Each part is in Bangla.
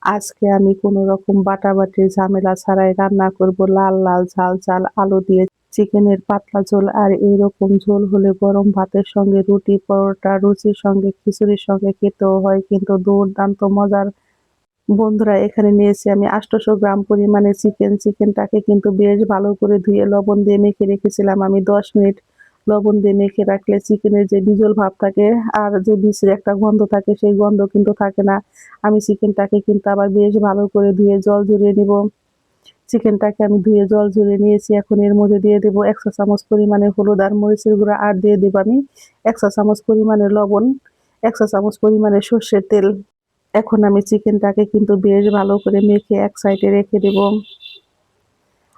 আজকে আমি কোনো রকম বাটাবাটির ঝামেলা ছাড়াই রান্না করব লাল লাল ঝাল ঝাল আলু দিয়ে চিকেনের পাতলা ঝোল। আর এইরকম ঝোল হলে গরম ভাতের সঙ্গে, রুটি, পরোটা, লুচির সঙ্গে, খিচুড়ির সঙ্গে খেতেও হয় কিন্তু দুর্দান্ত মজার। বন্ধুরা, এখানে নিয়েছি আমি 800 গ্রাম পরিমাণে চিকেন। চিকেনটাকে কিন্তু বেশ ভালো করে ধুয়ে লবণ দিয়ে মেখে রেখেছিলাম আমি 10 মিনিট। লবণ দিয়ে মেখে রাখলে চিকেনের যে বিজল ভাব থাকে আর যে বিশ্রী একটা গন্ধ থাকে সেই গন্ধ কিন্তু থাকে না। আমি চিকেনটাকে কিন্তু আবার বেশ ভালো করে ধুয়ে জল ঝরিয়ে নিব। চিকেনটাকে আমি ধুয়ে জল ঝরিয়ে নিয়েছি। এখন এর মধ্যে দিয়ে দেব 1 চা চামচ পরিমাণে হলুদ আর মরিচের গুঁড়া, আর দিয়ে দেব আমি 1 চা চামচ পরিমাণে লবণ, 1 চা চামচ পরিমাণে সর্ষের তেল। এখন আমি চিকেনটাকে কিন্তু বেশ ভালো করে মেখে এক সাইডে রেখে দেব।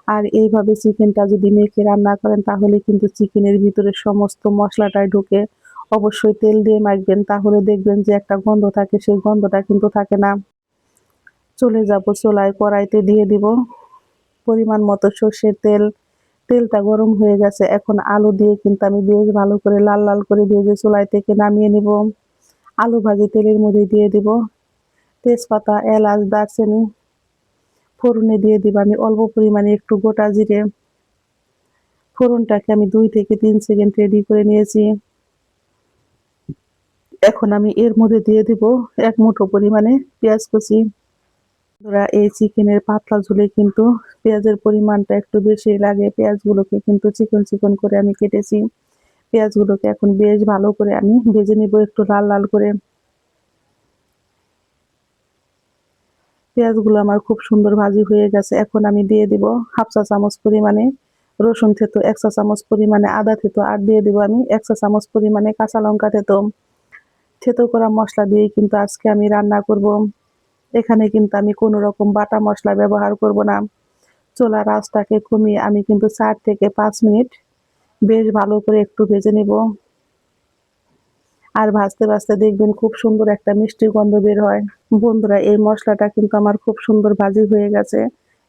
আর এইভাবে চিকেনটা যদি মেখে রান্না করেন তাহলে কিন্তু চিকেনের ভিতরে সমস্ত মশলাটাই ঢুকে। অবশ্যই তেল দিয়ে মাখবেন, তাহলে দেখবেন যে একটা গন্ধ থাকে সেই গন্ধটা কিন্তু থাকে না। চলে যাব চুলায়, কড়াইতে দিয়ে দিব পরিমাণ মতো সর্ষের তেল। তেলটা গরম হয়ে গেছে, এখন আলু দিয়ে কিন্তু আমি বেশ ভালো করে লাল লাল করে ভেজে চুলায় থেকে নামিয়ে নিব। আলু ভাজি তেলের মধ্যে দিয়ে দিব তেজপাতা, এলাচ, দারচিনি। ফোড়নে দিয়ে দিব আমি অল্প পরিমাণে একটু গোটা জিরে। ফোড়নটাকে আমি 2 থেকে 3 সেকেন্ড রেডি করে নিয়েছি। এখন আমি এর মধ্যে দিয়ে দিব 1 মুঠো পরিমাণে পেঁয়াজ কুচি। বন্ধুরা, এই চিকেনের পাতলা ঝোলে কিন্তু পেঁয়াজের পরিমাণটা একটু বেশি লাগে। পেঁয়াজগুলোকে কিন্তু চিকন চিকন করে আমি কেটেছি। পেঁয়াজগুলোকে এখন বেশ ভালো করে আমি ভেজে নিব একটু লাল লাল করে। পেঁয়াজগুলো আমার খুব সুন্দর ভাজি হয়ে গেছে। এখন আমি দিয়ে দিব হাফ চা চামচ পরিমাণে রসুন থেতো, 1 চা চামচ পরিমাণে আদা থেতো, আর দিয়ে দিব আমি 1 চা চামচ পরিমাণে কাঁচা লঙ্কা থেতো। থেতো করা মশলা দিয়ে কিন্তু আজকে আমি রান্না করব। এখানে কিন্তু আমি কোনো রকম বাটা মশলা ব্যবহার করব না। চুলার আঁচটাকে কমিয়ে আমি কিন্তু 4 থেকে 5 মিনিট বেশ ভালো করে একটু ভেজে নিব। আর ভাজতে ভাজতে দেখবেন খুব সুন্দর একটা মিষ্টি গন্ধ বের হয়। বন্ধুরা, এই মশলাটা কিন্তু আমার খুব সুন্দর ভাজি হয়ে গেছে।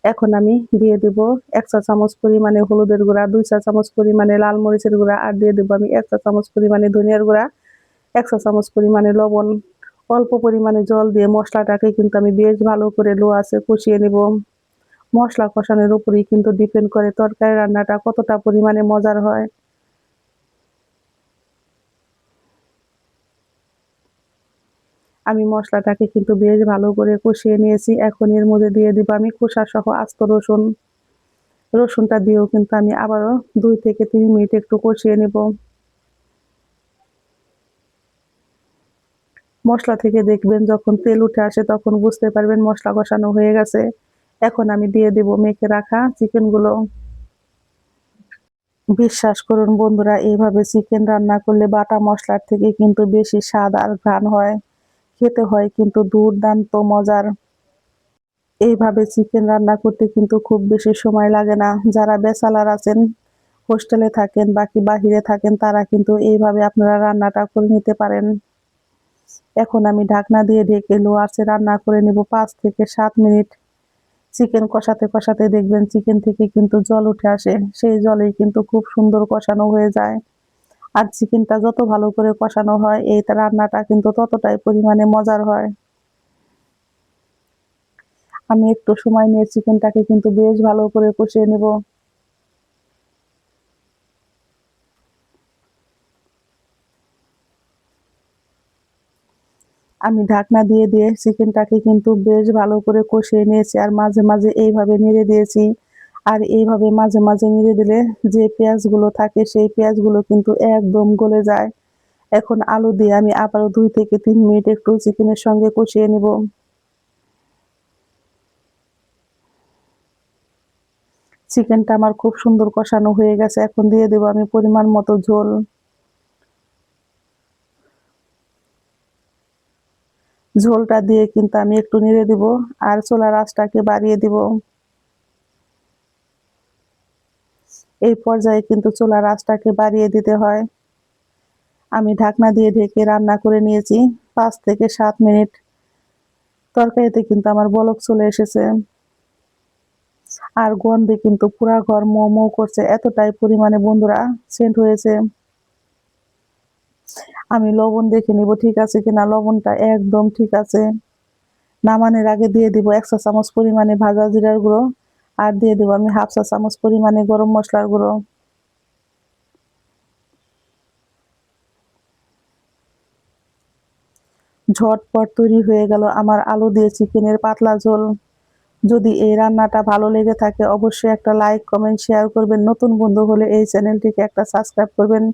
এখন আমি দিয়ে দেব 1 চা চামচ পরিমাণে হলুদের গুঁড়া, 2 চা চামচ পরিমাণে লাল মরিচের গুঁড়া, আর দিয়ে দেব আমি 1 চা চামচ পরিমাণে ধনিয়ার গুঁড়া, 1 চা চামচ পরিমাণে লবণ। অল্প পরিমাণে জল দিয়ে মশলাটাকে কিন্তু আমি বেশ ভালো করে লো আঁচে কষিয়ে নেব। মশলা কষানোর উপরেই কিন্তু ডিপেন্ড করে তরকারি রান্নাটা কতটা পরিমাণে মজার হয়। আমি মশলাটাকে কিন্তু বেশ ভালো করে কষিয়ে নিয়েছি। এখন এর মধ্যে দিয়ে দিব আমি খোসা সহ আস্ত রসুন। রসুনটা দিয়েও কিন্তু আমি আবারও 2 থেকে 3 মিনিট একটু কষিয়ে নেব। মশলা থেকে দেখবেন যখন তেল উঠে আসে তখন বুঝতে পারবেন মশলা কষানো হয়ে গেছে। এখন আমি দিয়ে দেব মেখে রাখা চিকেনগুলো। বিশ্বাস করুন বন্ধুরা, এইভাবে চিকেন রান্না করলে বাটা মশলার থেকে কিন্তু বেশি স্বাদ আর ঘ্রাণ হয়। খেতে হয় কিন্তু দুর্দান্ত মজার। এইভাবে চিকেন রান্না করতে কিন্তু খুব বেশি সময় লাগে না। যারা ব্যাচেলর আছেন, হোস্টেলে থাকেন বা কি বাহিরে থাকেন, তারা কিন্তু এইভাবে আপনারা রান্নাটা করে নিতে পারেন। এখন আমি ঢাকনা দিয়ে ঢেকে লো আঁচে রান্না করে নেব 5 থেকে 7 মিনিট। চিকেন কষাতে কষাতে দেখবেন চিকেন থেকে কিন্তু জল উঠে আসে। সেই জলেই কিন্তু খুব সুন্দর কষানো হয়ে যায়। আর চিকেনটা যত ভালো করে কষানো হয় এই রান্নাটা কিন্তু ততটাই পরিমাণে মজার হয়। আমি একটু সময় নিয়ে চিকেনটাকে কিন্তু বেশ ভালো করে কষিয়ে নেব। আমি ঢাকনা দিয়ে দিয়ে চিকেনটাকে কিন্তু বেশ ভালো করে কষিয়ে নিয়েছি, আর মাঝে মাঝে এইভাবে নেড়ে দিয়েছি। আর এইভাবে মাঝে মাঝে নেড়ে দিলে যে পেঁয়াজগুলো থাকে সেই পেঁয়াজগুলো কিন্তু একদম গলে যায়। এখন আলু দিয়ে আমি আবারও 2 থেকে 3 মিনিট একটু চিকেনের সঙ্গে কষিয়ে নেব। চিকেনটা আমার খুব সুন্দর কষানো হয়ে গেছে। এখন দিয়ে দেব আমি পরিমাণ মতো ঝোল। ঝোলটা দিয়ে কিন্তু আমি একটু নেড়ে দিব, আর চুলার আঁচটাকে বাড়িয়ে দিব। এই পর্যায়ে কিন্তু চুলার আঁচটাকে বাড়িয়ে দিতে হয়। আমি ঢাকনা দিয়ে ঢেকে রান্না করে নিয়েছি 5 থেকে 7 মিনিট। তরকারিতে কিন্তু আমার বলক চলে এসেছে। আর গন্ধে কিন্তু পুরা ঘর মো মো করছে, এতটাই পরিমাণে বন্ধুরা সেন্ট হয়েছে। আমি লবণ দেখে নিব ঠিক আছে কিনা, লবণটা একদম ঠিক আছে। নামানোর আগে দিয়ে দিব 1 চা চামচ পরিমাণে ভাজা জিরার গুঁড়ো, আর দিয়ে দেব আমি 1/2 চা চামচ পরিমাণে গরম মশলার গুঁড়ো। ঝটপট তৈরি হয়ে গেল আমার আলু দিয়ে চিকেনের পাতলা ঝোল। যদি এই রান্নাটা ভালো লেগে থাকে অবশ্যই একটা লাইক, কমেন্ট, শেয়ার করবেন। নতুন বন্ধু হলে এই চ্যানেলটিকে একটা সাবস্ক্রাইব করবেন।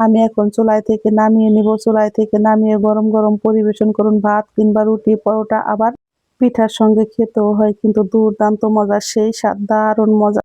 আমি এখন চুলায় থেকে নামিয়ে নিব। চুলায় থেকে নামিয়ে গরম গরম পরিবেশন করুন ভাত কিংবা রুটি, পরোটা, আবার পিঠার সঙ্গে খেতেও হয় কিন্তু দুর্দান্ত মজা, সেই স্বাদ, দারুণ মজা।